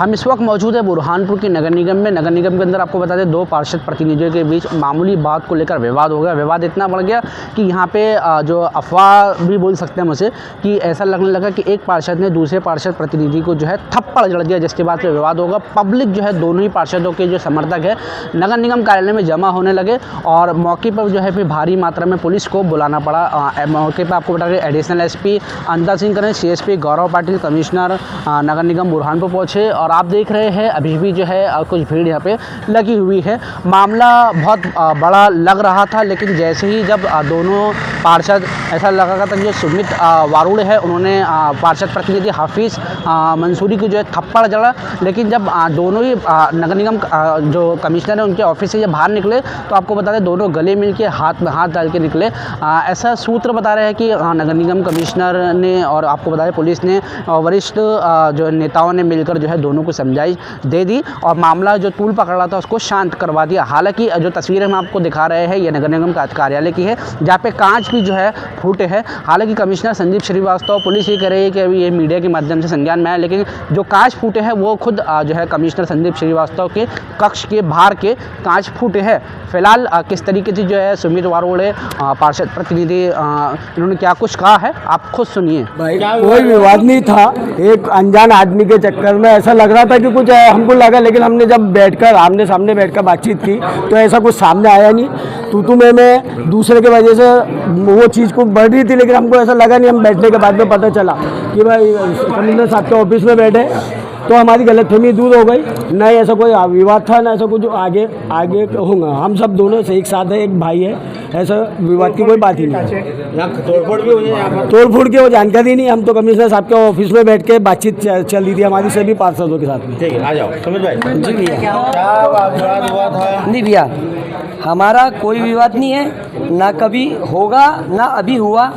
हम इस वक्त मौजूद है बुरहानपुर की नगर निगम में। नगर निगम के अंदर आपको बता दें 2 पार्षद प्रतिनिधियों के बीच मामूली बात को लेकर विवाद हो गया। विवाद इतना बढ़ गया कि यहाँ पे जो अफवाह भी बोल सकते हैं मुझे कि ऐसा लगने लगा कि एक पार्षद ने दूसरे पार्षद प्रतिनिधि को जो है थप्पड़ जड़ दिया, जिसके बाद में विवाद होगा। पब्लिक जो है दोनों ही पार्षदों के जो समर्थक है नगर निगम कार्यालय में जमा होने लगे और मौके पर जो है फिर भारी मात्रा में पुलिस को बुलाना पड़ा। मौके पर आपको बता दें एडिशनल SP अंतर सिंह करें, CSP गौरव पाटिल, कमिश्नर नगर निगम बुरहानपुर पहुँचे और आप देख रहे हैं अभी भी जो है कुछ भीड़ यहाँ पे लगी हुई है। मामला बहुत बड़ा लग रहा था, लेकिन जैसे ही जब दोनों पार्षद ऐसा लगा था कि जो सुमित वारुड़ है उन्होंने पार्षद प्रतिनिधि हाफिज़ मंसूरी को जो है थप्पड़ जड़ा, लेकिन जब दोनों ही नगर निगम जो कमिश्नर है उनके ऑफिस से जब बाहर निकले तो आपको बता दें दोनों गले मिल के हाथ में हाथ डाल के निकले। ऐसा सूत्र बता रहे हैं कि नगर निगम कमिश्नर ने और आपको बता दें पुलिस ने वरिष्ठ जो नेताओं ने मिलकर जो है दोनों को समझाई दे दी और मामला जो तूल पकड़ रहा था उसको शांत करवा दिया। हालांकि जो तस्वीरें हम आपको दिखा रहे हैं ये नगर निगम कार्यालय की है, जहाँ पे कांच भी जो है फूटे हैं। हालांकि कमिश्नर संदीप श्रीवास्तव पुलिस ये कह रही है कि अभी ये मीडिया के माध्यम से संज्ञान में आया, लेकिन जो कांच फूटे हैं वो खुद जो है कमिश्नर संदीप श्रीवास्तव के कक्ष के बाहर के कांच फूटे हैं। फिलहाल किस तरीके से जो है सुमित वारोड़े पार्षद प्रतिनिधि इन्होंने क्या कुछ कहा है आप खुद सुनिए। कोई विवाद नहीं था, एक अनजान आदमी के चक्कर में ऐसा लग रहा था कि कुछ हमको लगा, लेकिन हमने जब बैठकर आमने सामने बैठकर बातचीत की तो ऐसा कुछ सामने आया नहीं। तू में दूसरे के वजह से वो चीज़ को बढ़ रही थी, लेकिन हमको ऐसा लगा नहीं। हम बैठने के बाद में पता चला कि भाई कमिश्नर साहब के ऑफिस में बैठे तो हमारी गलतफहमी दूर हो गई। न ऐसा कोई विवाद था, न ऐसा कुछ आगे होगा। हम सब दोनों से एक साथ है, एक भाई है, ऐसा विवाद की कोई बात ही नहीं है। तोड़फोड़ की वो जानकारी नहीं। हम तो कमिश्नर साहब के ऑफिस में बैठ के बातचीत चल रही थी हमारी सभी पार्षदों के साथ में। ठीक है, आ जाओ समझ भाई। जी भैया, क्या हुआ था? नहीं भैया, हमारा कोई विवाद नहीं है, ना कभी होगा ना अभी हुआ।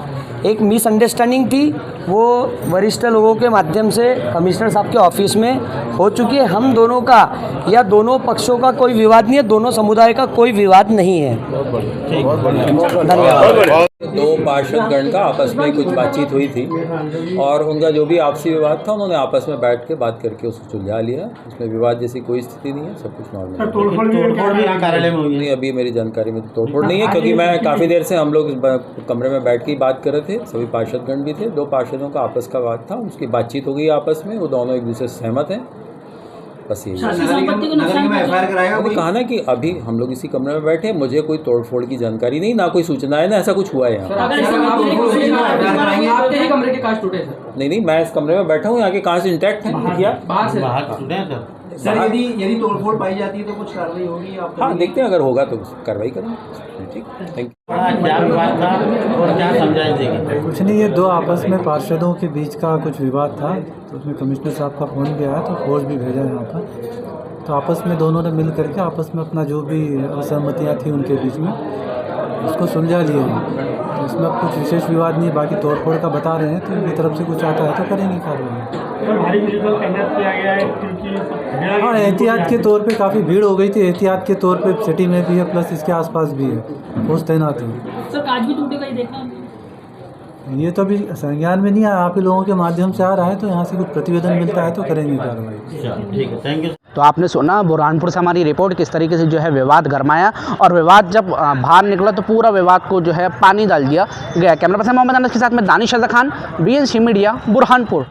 एक मिसअंडरस्टैंडिंग थी, वो वरिष्ठ लोगों के माध्यम से कमिश्नर साहब के ऑफिस में हो चुकी है। हम दोनों का या दोनों पक्षों का कोई विवाद नहीं है, दोनों समुदाय का कोई विवाद नहीं है। धन्यवाद। 2 पार्षदगण का आपस में कुछ बातचीत हुई थी और उनका जो भी आपसी विवाद था उन्होंने आपस में बैठ के बात करके उसको सुलझा लिया। उसमें विवाद जैसी कोई स्थिति नहीं है, सब कुछ नॉर्मल। तोड़फोड़ भी यहाँ कार्यालय में हुई नहीं, अभी मेरी जानकारी में तो तोड़फोड़ नहीं है, क्योंकि मैं काफ़ी देर से हम लोग इस कमरे में बैठ के ही बात कर रहे थे। सभी पार्षदगण भी थे, 2 पार्षदों का आपस का बात था, उसकी बातचीत हो गई आपस में, वो दोनों एक दूसरे से सहमत हैं। बस यही कहा ना कि अभी हम लोग इसी कमरे में बैठे, मुझे कोई तोड़फोड़ की जानकारी नहीं, ना कोई सूचना है, ना ऐसा कुछ हुआ है यहाँ। नहीं, मैं इस कमरे में बैठा हूँ, यहाँ के कांच इंटैक्ट हैं। सर यदि तोड़फोड़ पाई जाती है तो कुछ कार्रवाई होगी? हाँ, देखते हैं, अगर होगा तो कार्रवाई करेंगे। ठीक, थैंक यू। क्या विवाद था और क्या समझाएंगे? कुछ नहीं, ये 2 आपस में पार्षदों के बीच का कुछ विवाद था, तो उसमें कमिश्नर साहब का फ़ोन भी आया तो फोर्स भी भेजा यहाँ पर। तो आपस में दोनों ने मिल करके आपस में अपना जो भी असहमतियाँ थी उनके बीच में उसको सुलझा लिए हैं। तो इसमें अब कुछ विशेष विवाद नहीं, बाकी तोड़फोड़ का बता रहे हैं, तो इनकी तरफ से कुछ आता है तो करेंगे कार्रवाई। हाँ, एहतियात के तौर पे काफ़ी भीड़ हो गई थी, एहतियात के तौर पे सिटी में भी है, प्लस इसके आसपास भी है, फोर्स तैनात है। सर कांच भी टूटेगा, ये देखा ये तो अभी संज्ञान में नहीं आया, आप ही लोगों के माध्यम से आ रहा है, तो यहाँ से कुछ प्रतिवेदन मिलता है तो करेंगे कार्रवाई। ठीक है, थैंक यू। तो आपने सुना बुरहानपुर से हमारी रिपोर्ट किस तरीके से जो है विवाद गरमाया और विवाद जब बाहर निकला तो पूरा विवाद को जो है पानी डाल दिया गया। कैमरा पर्सन मोहम्मद अनस के साथ में दानिश रज़ा खान, BNC मीडिया, बुरहानपुर।